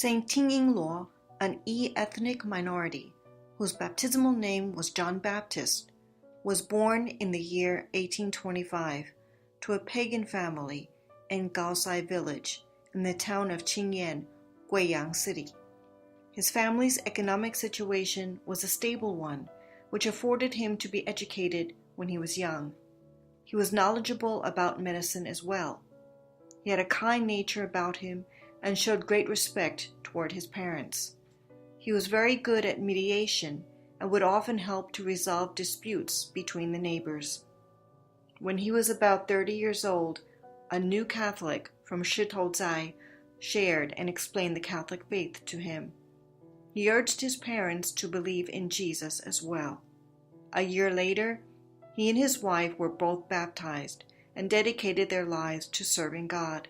Saint Ting Ying Luo, an ethnic minority, whose baptismal name was John Baptist, was born in the year 1825 to a pagan family in Gaosai village in the town of Qingyan, Guiyang City. His family's economic situation was a stable one, which afforded him to be educated when he was young. He was knowledgeable about medicine as well. He had a kind nature about him and showed great respect toward his parents. He was very good at mediation and would often help to resolve disputes between the neighbors. When he was about 30 years old, a new Catholic from Shitouzai shared and explained the Catholic faith to him. He urged his parents to believe in Jesus as well. A year later, he and his wife were both baptized and dedicated their lives to serving God.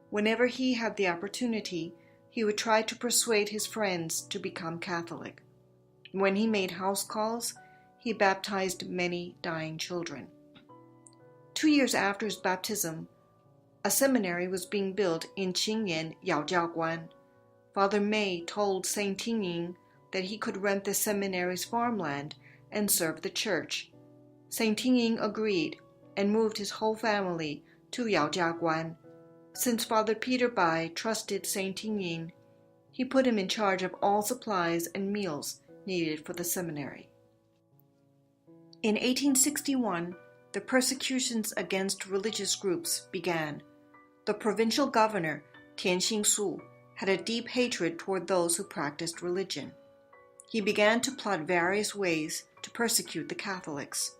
Whenever he had the opportunity, he would try to persuade his friends to become Catholic. When he made house calls, he baptized many dying children. 2 years after his baptism, a seminary was being built in Qingyan Yaojiaguan. Father May told Saint Ting Ying that he could rent the seminary's farmland and serve the church. Saint Ting Ying agreed and moved his whole family to Yaojiaguan. Since Father Peter Bai trusted Saint Ting Ying, he put him in charge of all supplies and meals needed for the seminary. In 1861, the persecutions against religious groups began. The provincial governor, Ting Ying had a deep hatred toward those who practiced religion. He began to plot various ways to persecute the Catholics.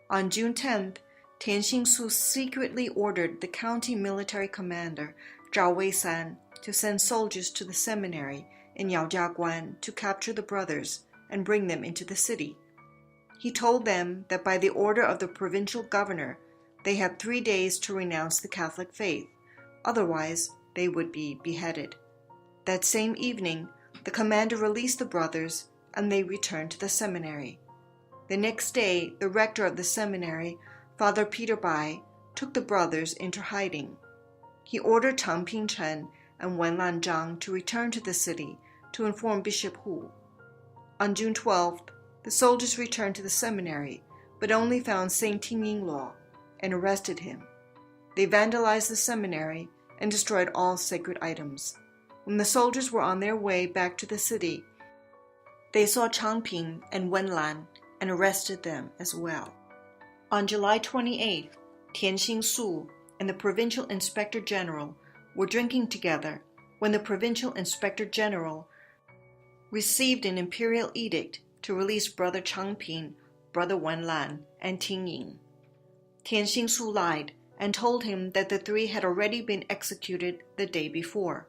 On June 10th, Ting Ying secretly ordered the county military commander, Zhao Weisan, to send soldiers to the seminary in Yaojiaguan to capture the brothers and bring them into the city. He told them that by the order of the provincial governor, they had 3 days to renounce the Catholic faith, otherwise they would be beheaded. That same evening, the commander released the brothers and they returned to the seminary. The next day, the rector of the seminary, Father Peter Bai, took the brothers into hiding. He ordered Tang Pingchen and Wen Lanzhang to return to the city to inform Bishop Hu. On June 12th, the soldiers returned to the seminary, but only found Saint Ting Ying Luo and arrested him. They vandalized the seminary and destroyed all sacred items. When the soldiers were on their way back to the city, they saw Changping and Wenlan and arrested them as well. On July 28th, Ting Ying and the provincial inspector general were drinking together when the provincial inspector general received an imperial edict to release Brother Changping, Brother Wenlan, and Ting Ying. Ting Ying lied and told him that the three had already been executed the day before.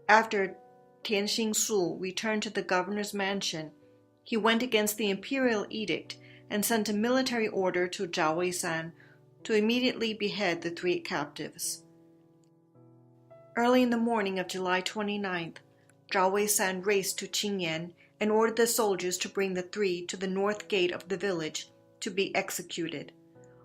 After Ting Ying returned to the governor's mansion, he went against the imperial edict and sent a military order to Zhao Weisan to immediately behead the 3 captives. Early in the morning of July 29th, Zhao Weisan raced to Qingyan and ordered the soldiers to bring the 3 to the north gate of the village to be executed.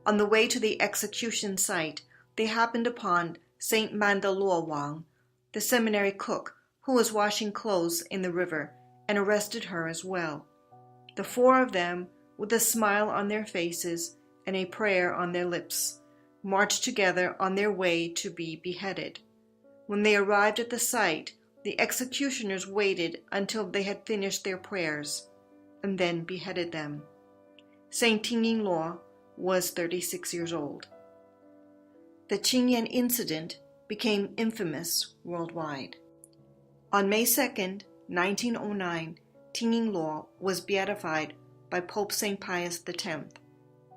On the way to the execution site, they happened upon Saint Mandaluo Wang, the seminary cook, who was washing clothes in the river, and arrested her as well. The 4 of them, with a smile on their faces and a prayer on their lips, marched together on their way to be beheaded. When they arrived at the site, the executioners waited until they had finished their prayers, and then beheaded them. Saint Ting Ying Luo was 36 years old. The Qingyan incident became infamous worldwide. On May 2nd, 1909, Ting Ying Luo was beatified by Pope St. Pius X,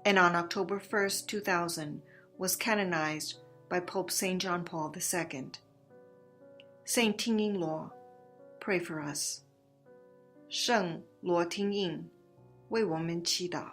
and on October 1st, 2000, was canonized by Pope St. John Paul II. Saint Ting Ying Luo, pray for us. 圣罗听印，为我们祈祷。